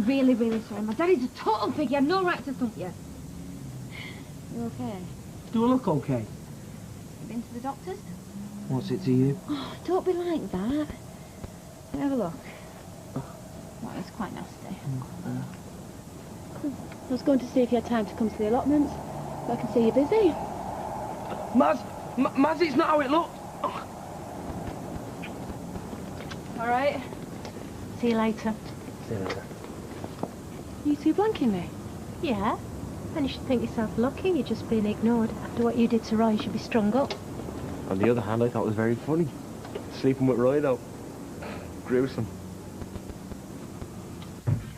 really, really sorry. My daddy's a total pig. He had no right to thump you. You okay? Do I look okay? You been to the doctors? What's it to you? Oh, don't be like that. Have a look. Well, it's quite nasty. I was going to see if you had time to come to the allotments, but I can see you're busy. Maz, it's not how it looked. Oh. All right. See you later. See you later. You two blanking me? Yeah. And you should think yourself lucky you're just being ignored. After what you did to Roy, you should be strung up. On the other hand, I thought it was very funny. Sleeping with Roy, though. Gruesome.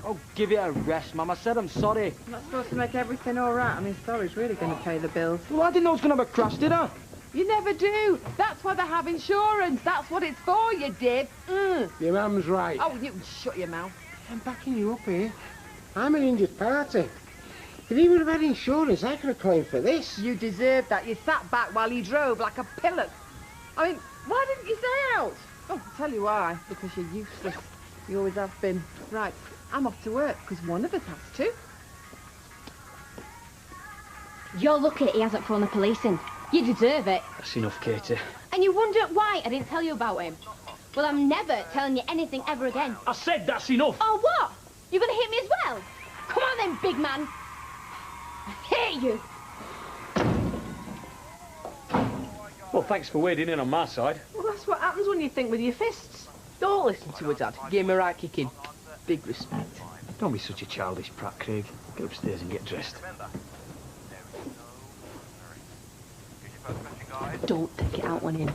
Oh, give it a rest, Mum. I said I'm sorry. I'm not supposed to make everything all right. I mean, sorry's really going to pay the bills. Well, I didn't know I was going to have a crash, did I? You never do. That's why they have insurance. That's what it's for, you did. Your mum's right. Oh, you shut your mouth. I'm backing you up here. I'm an injured party. If he would have had insurance, I could have claimed for this. You deserved that. You sat back while he drove like a pillock. I mean, why didn't you stay out? Oh, I'll tell you why. Because you're useless. You always have been. Right, I'm off to work, because one of us has to. You're lucky he hasn't phoned the police in. You deserve it. That's enough, Katy. And you wonder why I didn't tell you about him. Well, I'm never telling you anything ever again. I said that's enough. Oh, what? You're going to hit me as well? Come on then, big man. I hate you. Well, thanks for wading in on my side. Well, that's what happens when you think with your fists. Don't listen to her, Dad. Give him a right kicking. Big respect. Don't be such a childish prat, Craig. Get upstairs and get dressed. Don't take it out on him.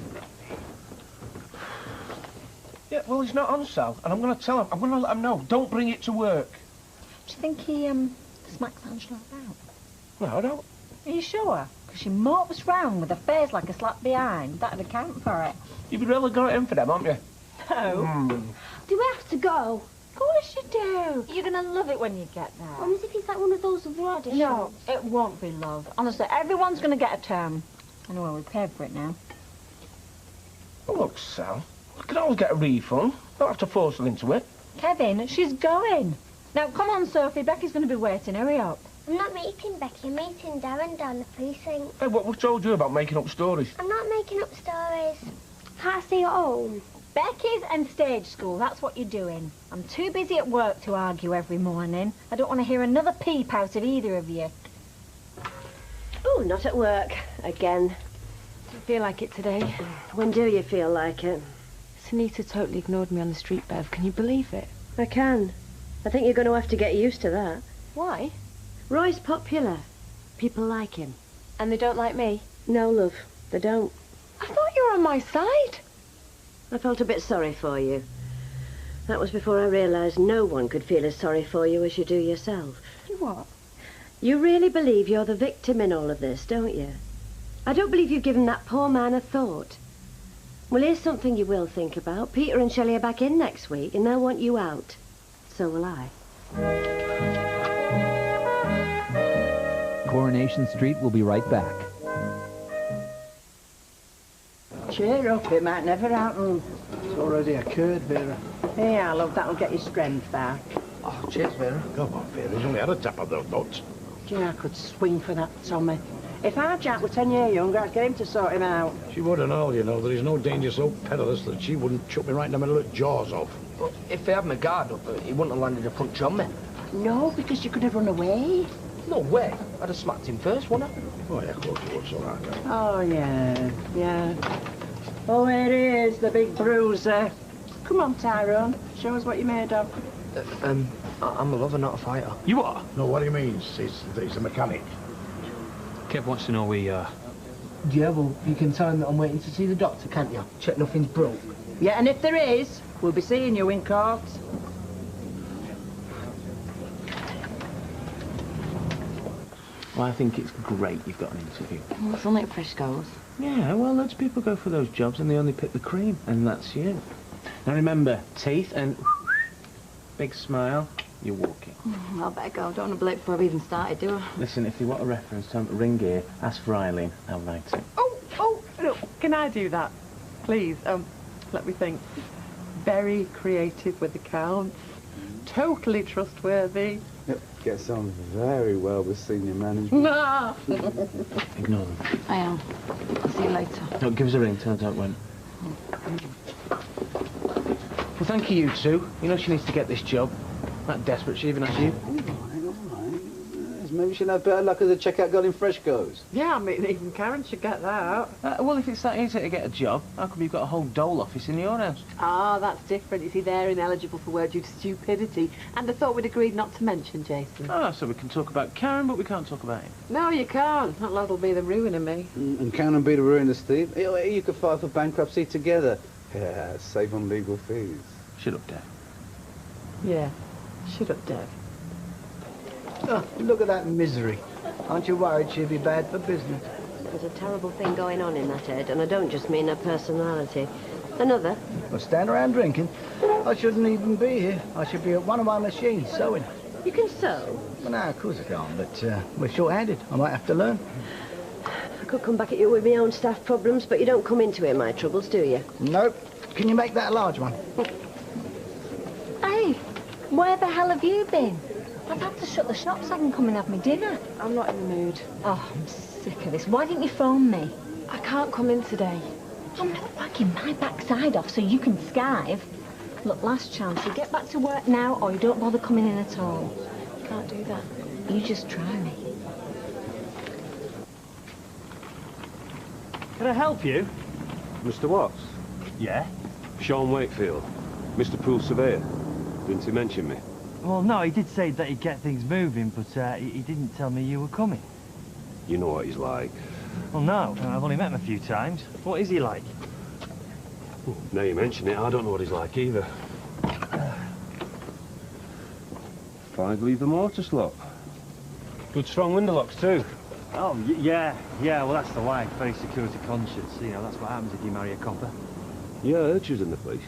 Yeah, well, he's not on sale, and I'm going to tell him. I'm going to let him know. Don't bring it to work. Do you think he, smacks Angela about? No, I don't. Are you sure? Because she mopes round with a face like a slap behind. That'd account for it. You've really got it in for them, haven't you? No. Do we have to go? Of course you do. You're going to love it when you get there. Well, as if he's like one of those radish. No, it won't be, love. Honestly, everyone's going to get a turn. Anyway, we paid for it now. Oh, look, Sal. I can always get a refund. Don't have to force her into it. Kevin, she's going. Now, come on, Sophie. Becky's going to be waiting. Hurry up. I'm not meeting Becky, I'm meeting Darren down the precinct. Hey, what told you about making up stories? I'm not making up stories. Can't I stay at home? Becky's and stage school, that's what you're doing. I'm too busy at work to argue every morning. I don't want to hear another peep out of either of you. Oh, not at work. Again. Do you feel like it today? When do you feel like it? Sunita totally ignored me on the street, Bev. Can you believe it? I can. I think you're going to have to get used to that. Why? Roy's popular. People like him. And they don't like me? No, love, they don't. I thought you were on my side. I felt a bit sorry for you. That was before I realised no one could feel as sorry for you as you do yourself. What? You really believe you're the victim in all of this, don't you? I don't believe you've given that poor man a thought. Well, here's something you will think about. Peter and Shelley are back in next week, and they'll want you out. So will I. Coronation Street will be right back. Cheer up, it might never happen. It's already occurred, Vera. Yeah, love, that'll get your strength back. Oh, cheers, Vera. Come on, Vera. He's only had a tap of those nuts. Do you know, I could swing for that, Tommy. If our Jack were 10 years younger, I'd get him to sort him out. She wouldn't know, you know. There is no danger so perilous that she wouldn't chuck me right in the middle of the jaws off. But if he had my guard up, he wouldn't have landed a punch on me. No, because you could have run away. No way. I'd have smacked him first, wouldn't I? Oh, yeah, of course you would, so right. Oh, yeah, yeah. Oh, here he is, the big bruiser. Come on, Tyrone. Show us what you're made of. I'm a lover, not a fighter. You are? No, what he means is that he's a mechanic. Kev wants to know where you are. Yeah, well, you can tell him that I'm waiting to see the doctor, can't you? Check nothing's broke. Yeah, and if there is, we'll be seeing you in court. Well, I think it's great you've got an interview. Well, it's only at Frisco's. Yeah, well, loads of people go for those jobs and they only pick the cream, and that's you. Now remember, teeth and big smile, you're walking. Well, I better go. I don't want to blip before I've even started, do I? Listen, if you want a reference, tell them to ring here, ask for Eileen, I'll write it. Oh, look, can I do that? Please, let me think. Very creative with accounts. totally trustworthy. Yep, gets on very well with senior management. No. Ignore them. I am. I'll see you later. No, give us a ring. Tell us how it went. Well, thank you, you two. You know she needs to get this job. That desperate, she even asked you. All right. Maybe she'll have better luck as a checkout girl in Fresh goes. Yeah, I mean, even Karen should get that. Well, if it's that easy to get a job, how come you've got a whole dole office in your house? Ah, that's different. You see, they're ineligible for work due to stupidity. And I thought we'd agreed not to mention Jason. Ah, so we can talk about Karen, but we can't talk about him. No, you can't. That lad'll be the ruin of me. And Karen will be the ruin of Steve. You could file for bankruptcy together. Yeah, save on legal fees. Shut up, Dad. Yeah, shut up, Dev. Oh, look at that misery. Aren't you worried she'll be bad for business? There's a terrible thing going on in that head, and I don't just mean her personality. Another? Well, stand around drinking. I shouldn't even be here. I should be at one of my machines sewing. You can sew? Well, no, of course I can't, but we're short-handed. I might have to learn. I could come back at you with my own staff problems, but you don't come into it, my troubles, do you? Nope. Can you make that a large one? Hey, where the hell have you been? I've had to shut the shop so I can come and have my dinner. I'm not in the mood. Oh, I'm sick of this. Why didn't you phone me? I can't come in today. I'm not working my backside off so you can skive. Look, last chance. You get back to work now or you don't bother coming in at all. Can't do that. You just try me. Can I help you? Mr. Watts? Yeah? Sean Wakefield. Mr. Poole Surveyor. Didn't he mention me? Well, no, he did say that he'd get things moving, but he didn't tell me you were coming. You know what he's like. Well, no, I've only met him a few times. What is he like? Now you mention it, I don't know what he's like either. 5 leave the mortar slot. Good strong window locks too. Oh, yeah, well, that's the wife. Very security conscious. You know, that's what happens if you marry a copper. Yeah, I heard she was in the police.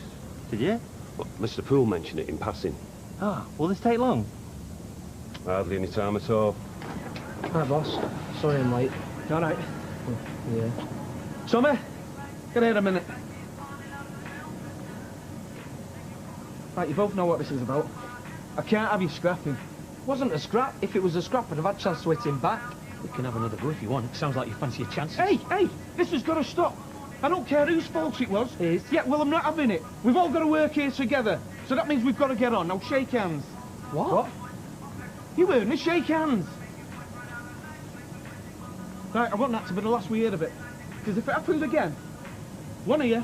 Did you? Well, Mr. Poole mentioned it in passing. Ah, will this take long? Hardly any time at all. Hi, boss. Sorry I'm late. All right. Yeah. Tommy, get here a minute. Right, you both know what this is about. I can't have you scrapping. It wasn't a scrap. If it was a scrap, I'd have had a chance to hit him back. We can have another go if you want. Sounds like you fancy your chances. Hey, this has got to stop. I don't care whose fault it was. It is. Yeah, well, I'm not having it. We've all got to work here together. So that means we've got to get on. Now, shake hands. What? You heard me, shake hands. Right, I want that to be the last we hear of it. Because if it happens again, one of you,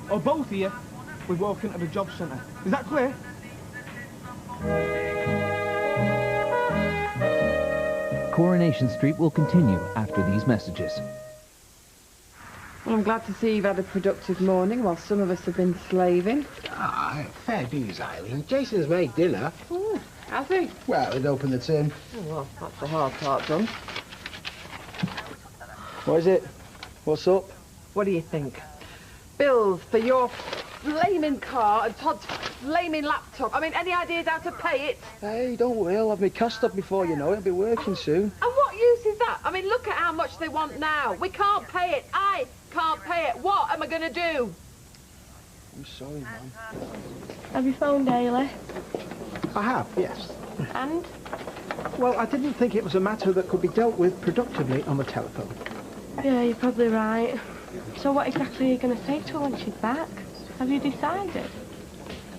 or both of you, we walk into the job centre. Is that clear? Coronation Street will continue after these messages. Well, I'm glad to see you've had a productive morning while some of us have been slaving. Ah, fair dues, Eileen. Jason's made dinner. Has he? Well, it opened the tin. Oh, well, that's the hard part done. What is it? What's up? What do you think? Bills for your flaming car and Todd's flaming laptop. I mean, any ideas how to pay it? Hey, don't worry, I'll have my cost up before you know it. I'll be working soon. And what use is that? I mean, look at how much they want now. We can't pay it. I can't pay it. What am I going to do? I'm sorry, man. Have you phoned Daly? I have, yes. And? Well, I didn't think it was a matter that could be dealt with productively on the telephone. Yeah, you're probably right. So what exactly are you going to say to her when she's back? Have you decided?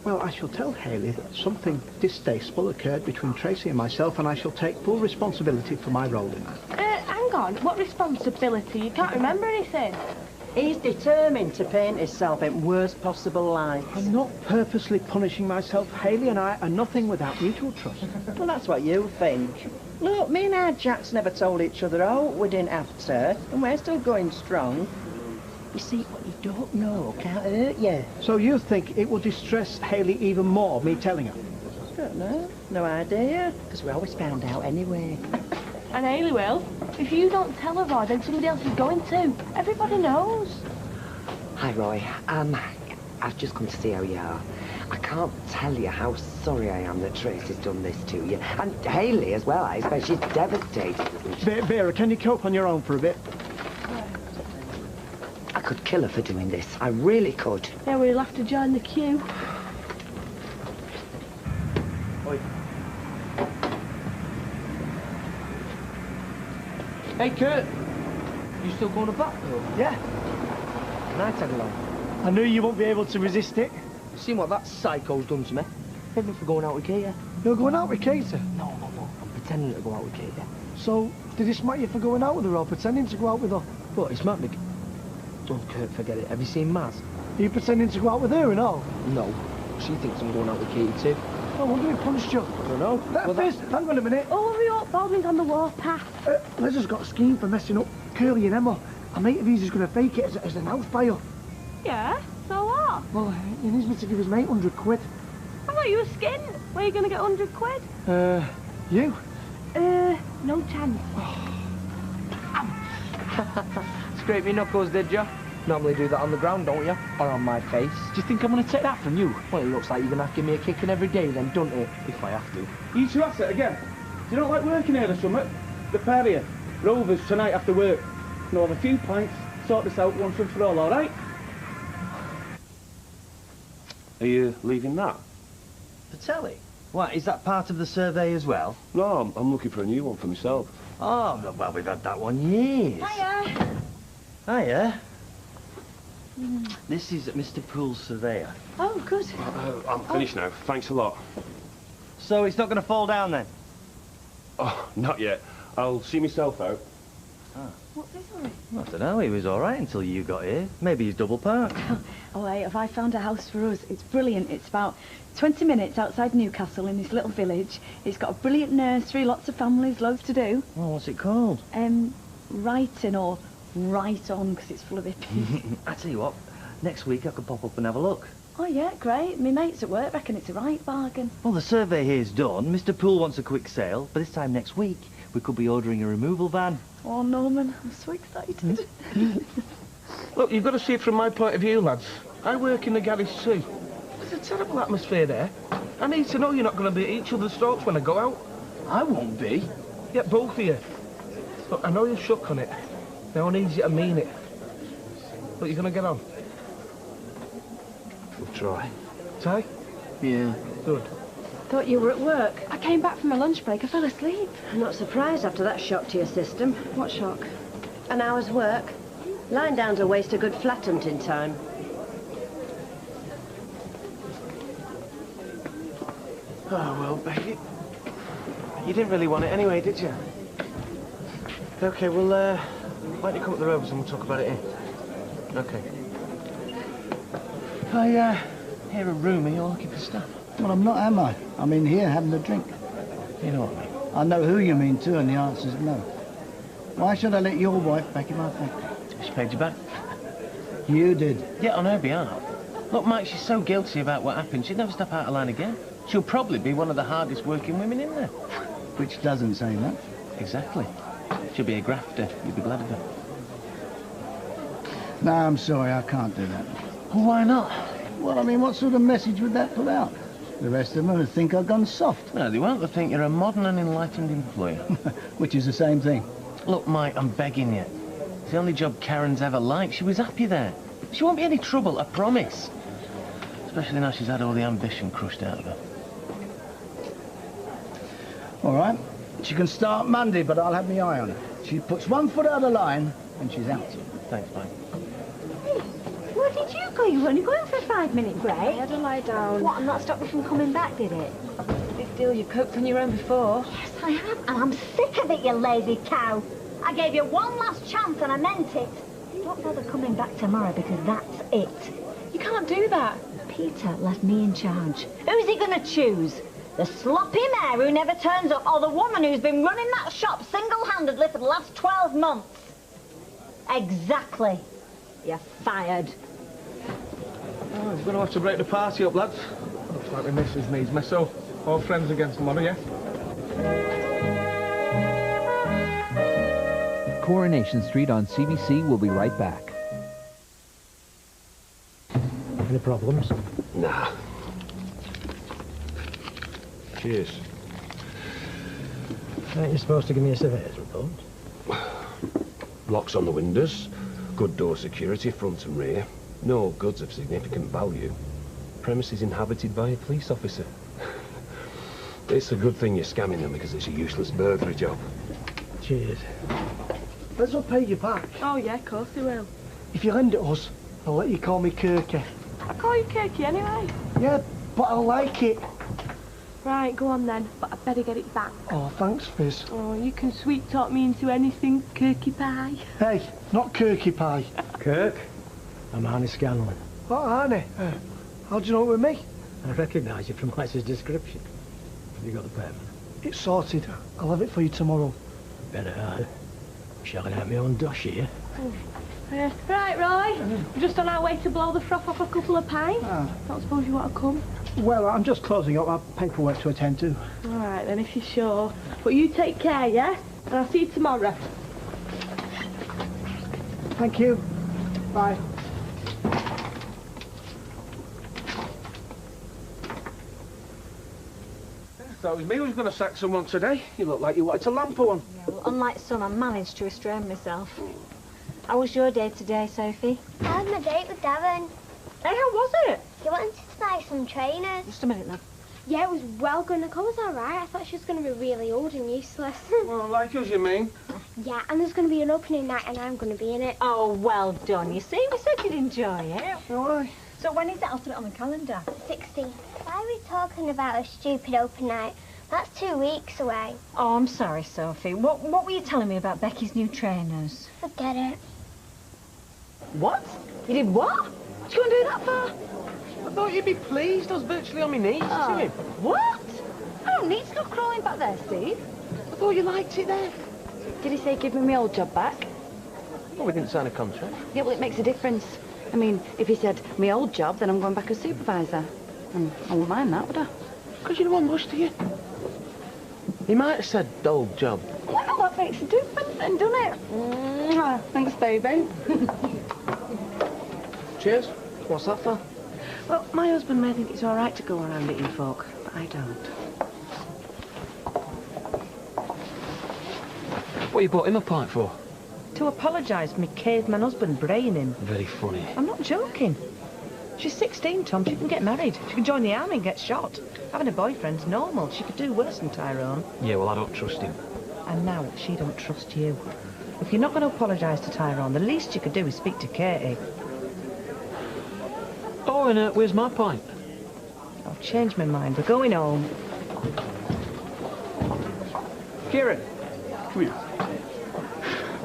Well, I shall tell Hayley that something distasteful occurred between Tracy and myself, and I shall take full responsibility for my role in that. Hang on. What responsibility? You can't remember anything. He's determined to paint himself in worst possible light. I'm not purposely punishing myself. Hayley and I are nothing without mutual trust. Well, that's what you think. Look, me and our Jacks never told each other out. We didn't have to, and we're still going strong. You see, what you don't know can't hurt you. So you think it will distress Hayley even more, me telling her? I don't know. No idea. Because we always found out anyway. And Hayley will. If you don't tell her, Roy, then somebody else is going to. Everybody knows. Hi, Roy. I've just come to see how you are. I can't tell you how sorry I am that Tracy's done this to you. And Hayley as well, I expect she's devastated, isn't she? Vera, can you cope on your own for a bit? I could kill her for doing this. I really could. Yeah, we'll have to join the queue. Hey, Kirk. You still going to Blackpool? Yeah. Can I tag along? I knew you won't be able to resist it. Seen what that psycho's done to me? Hit me for going out with Katy. You're going out with Katy? No. I'm pretending to go out with Katy. So, did he smack you for going out with her or pretending to go out with her? What, he smacked me? Don't, Kirk, forget it. Have you seen Maz? Are you pretending to go out with her and all? No. She thinks I'm going out with Katy too. I wonder if he punched you. I don't know. Well, hang on a minute. Oh, hurry up, Baldwin's on the warpath. Liz has got a scheme for messing up Curly and Emma. A mate of his is going to fake it as an house buyer. Yeah, so what? Well, he needs me to give his mate 100 quid. I thought you were skinned. Where are you going to get 100 quid? You? No chance. Scrape your knuckles, did you? Normally do that on the ground, don't you? Or on my face. Do you think I'm going to take that from you? Well, it looks like you're going to have to give me a kicking every day then, doesn't it? If I have to. You two at it again? Do you not like working here or something? The pair of you. Rovers tonight after work. We'll have a few pints, sort this out once and for all right? Are you leaving that? The telly? What, is that part of the survey as well? No, I'm looking for a new one for myself. Oh, well, we've had that one years. Hiya. Hiya. This is Mr. Poole's surveyor. Oh, good. I'm finished now. Thanks a lot. So it's not going to fall down then? Oh, not yet. I'll see myself out. What's this, Ollie? I don't know, he was all right until you got here. Maybe he's double parked. Oh, hey, have I found a house for us? It's brilliant. It's about 20 minutes outside Newcastle in this little village. It's got a brilliant nursery, lots of families, loads to do. Oh, what's it called? Writing or Right On, because it's full of hippies. I tell you what, next week I could pop up and have a look. Oh, yeah, great. My mates at work reckon it's a right bargain. Well, the survey here's done. Mr. Poole wants a quick sale, but this time next week we could be ordering a removal van. Oh, Norman, I'm so excited. Look, you've got to see it from my point of view, lads. I work in the garage too. There's a terrible atmosphere there. I need to know you're not going to be at each other's throats when I go out. I won't be. Yeah, both of you. Look, I know you're shook on it. Now I need you to mean it. Look, you're going to get on. We'll try. Ty? Yeah. Good. Thought you were at work. I came back from my lunch break. I fell asleep. I'm not surprised after that shock to your system. What shock? An hour's work. Lying down's a waste of good flat hunting time. Oh, well, baby. You didn't really want it anyway, did you? OK, well, why don't you come up the Rovers and we'll talk about it here? OK. I hear a rumour you're looking for stuff. Well, I'm not, am I? I'm in here having a drink. You know what I mean? I know who you mean too, and the answer's no. Why should I let your wife back in my factory? She paid you back. You did. Yeah, on her behalf. Look, Mike, she's so guilty about what happened, she'd never step out of line again. She'll probably be one of the hardest working women in there. Which doesn't say much. Exactly. She'll be a grafter. You'll be glad of her. No, I'm sorry, I can't do that. Well, why not? Well, I mean, what sort of message would that put out? The rest of them would think I've gone soft. No, they won't. They'll think you're a modern and enlightened employer. Which is the same thing. Look, Mike, I'm begging you. It's the only job Karen's ever liked. She was happy there. She won't be any trouble, I promise. Especially now she's had all the ambition crushed out of her. All right. She can start Monday, but I'll have my eye on her. She puts one foot out of line, and she's out. Thanks, Mike. Where did you go? You were only going for a 5-minute break. I had to lie down. What, and that stopped you from coming back, did it? Big deal, you coped on your own before. Yes, I have, and I'm sick of it, you lazy cow. I gave you one last chance, and I meant it. Don't bother coming back tomorrow, because that's it. You can't do that. Peter left me in charge. Who's he going to choose? The sloppy mayor who never turns up, or the woman who's been running that shop single-handedly for the last 12 months? Exactly. You're fired. Oh, we're going to have to break the party up, lads. Looks like my missus needs me, so all friends against money, yeah? Coronation Street on CBC will be right back. Any problems? Nah. Cheers. Aren't you supposed to give me a surveyor's report? Locks on the windows, good door security, front and rear. No goods of significant value. Premises inhabited by a police officer. It's a good thing you're scamming them because it's a useless burglary job. Cheers. Let's not pay you back. Oh, yeah, of course they will. If you lend it us, I'll let you call me Kirky. I call you Kirky anyway. Yeah, but I like it. Right, go on then, but I better get it back. Oh, thanks, Fizz. Oh, you can sweet talk me into anything, Kirky pie. Hey, not Kirky pie. Kirk, I'm Arnie Scanlon. What, Arnie? How do you know it with me? I recognise you from Liza's description. Have you got the pen? It's sorted. I'll have it for you tomorrow. Better, shall I have my own dosh here? Right, Roy. We're just on our way to blow the froth off a couple of pints. Don't suppose you want to come? Well, I'm just closing up. I have paperwork to attend to. All right, then, if you're sure. But you take care, yeah? And I'll see you tomorrow. Thank you. Bye. Thought it was me who was going to sack someone today. You look like you wanted to lamper one. Yeah, well, unlike some, I managed to restrain myself. How was your day today, Sophie? I had my date with Darren. Hey, how was it? He wanted to buy some trainers. Just a minute, love. Yeah, it was well good. Nicole was alright. I thought she was going to be really old and useless. Well, like us, you mean? Yeah, and there's going to be an opening night and I'm going to be in it. Oh, well done. You see, we said you'd enjoy it. Why? So when is it? I'll put it on the calendar. 16th. Why are we talking about a stupid open night? That's 2 weeks away. Oh, I'm sorry, Sophie. What were you telling me about Becky's new trainers? Forget it. What? You did what? What you going to do that for? I thought you'd be pleased. I was virtually on my knees to him. What? I don't need to go crawling back there, Steve. I thought you liked it there. Did he say give me my old job back? Well, we didn't sign a contract. Yeah, well, it makes a difference. I mean, if he said my old job, then I'm going back as supervisor. And I wouldn't mind that, would I? Because you don't want much, do you? He might have said old job. Well, that makes a difference then, doesn't it? Thanks, baby. Cheers. What's that for? Well, my husband may think it's all right to go around eating folk, but I don't. What you bought him a pint for? To apologise for me caveman husband braying him. Very funny. I'm not joking. She's 16, Tom. She can get married. She can join the army and get shot. Having a boyfriend's normal. She could do worse than Tyrone. Yeah, well, I don't trust him. And now she don't trust you. If you're not going to apologise to Tyrone, the least you could do is speak to Katy. Oh, and where's my pint? I've changed my mind. We're going home. Kieran, come here.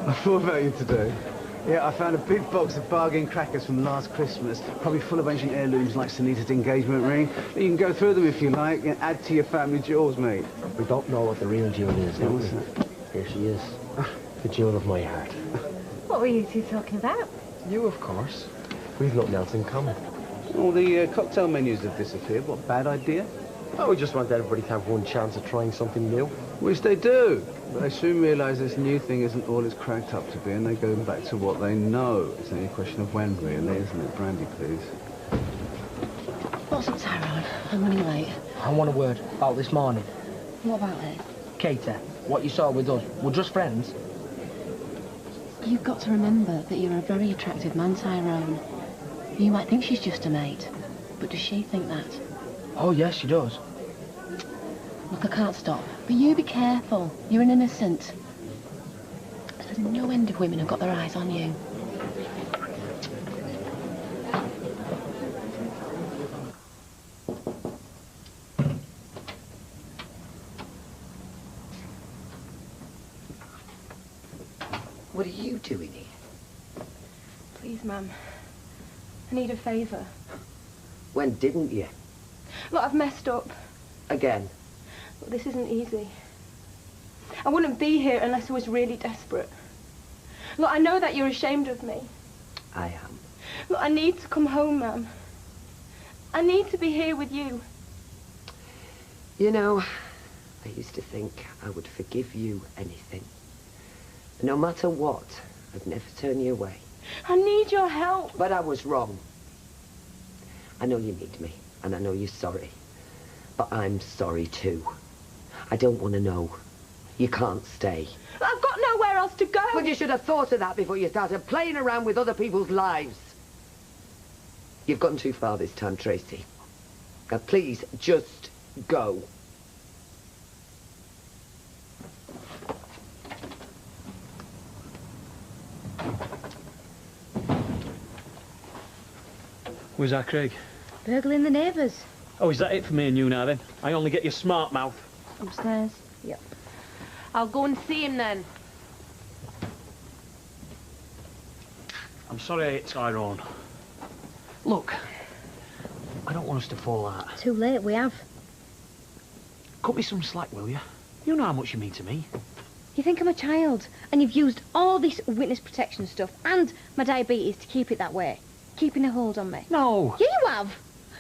I thought about you today. Yeah, I found a big box of bargain crackers from last Christmas, probably full of ancient heirlooms like Sunita's engagement ring. You can go through them if you like and add to your family jewels, mate. We don't know what the real jewel is, don't we? Here she is. The jewel of my heart. What were you two talking about? You, of course. We've nothing else in common. All the cocktail menus have disappeared. What a bad idea. Oh, we just want everybody to have one chance of trying something new. Which they do. But they soon realise this new thing isn't all it's cracked up to be, and they go back to what they know. It's only a question of when, really, isn't it? Brandy, please. What's up, Tyrone? I'm running late. I want a word about this morning. What about it? Katy, what you saw with us, we're just friends. You've got to remember that you're a very attractive man, Tyrone. You might think she's just a mate, but does she think that? Oh, yes, she does. Look, I can't stop. But you be careful. You're an innocent. There's no end of women who've got their eyes on you. What are you doing here? Please, Mum. I need a favour. When didn't you? Look, I've messed up. Again? Look, this isn't easy. I wouldn't be here unless I was really desperate. Look, I know that you're ashamed of me. I am. Look, I need to come home, Mum. I need to be here with you. You know, I used to think I would forgive you anything. No matter what, I'd never turn you away. I need your help. But I was wrong. I know you need me, and I know you're sorry. But I'm sorry too. I don't want to know. You can't stay. I've got nowhere else to go. Well, you should have thought of that before you started playing around with other people's lives. You've gone too far this time, Tracy. Now, please, just go. Where's that, Craig? Burgling the neighbours. Oh, is that it for me and you now, then? I only get your smart mouth. Upstairs. Yep. I'll go and see him then. I'm sorry I hit Tyrone. Look, I don't want us to fall out. Too late, we have. Cut me some slack, will you? You know how much you mean to me. You think I'm a child, and you've used all this witness protection stuff and my diabetes to keep it that way, keeping a hold on me. No. Yeah, you have.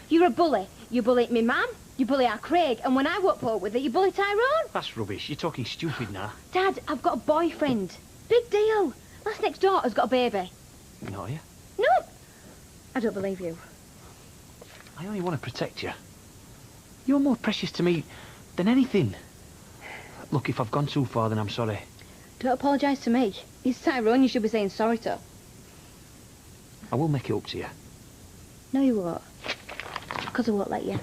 You're a bully. You bully me mum, you bully our Craig, and when I walk forward with it, you bully Tyrone. That's rubbish. You're talking stupid now. Dad, I've got a boyfriend. Big deal. Last next daughter's got a baby. No, you? No. I don't believe you. I only want to protect you. You're more precious to me than anything. Look, if I've gone too far, then I'm sorry. Don't apologise to me. It's Tyrone you should be saying sorry to. I will make it up to you. No, you won't. Because I won't let you.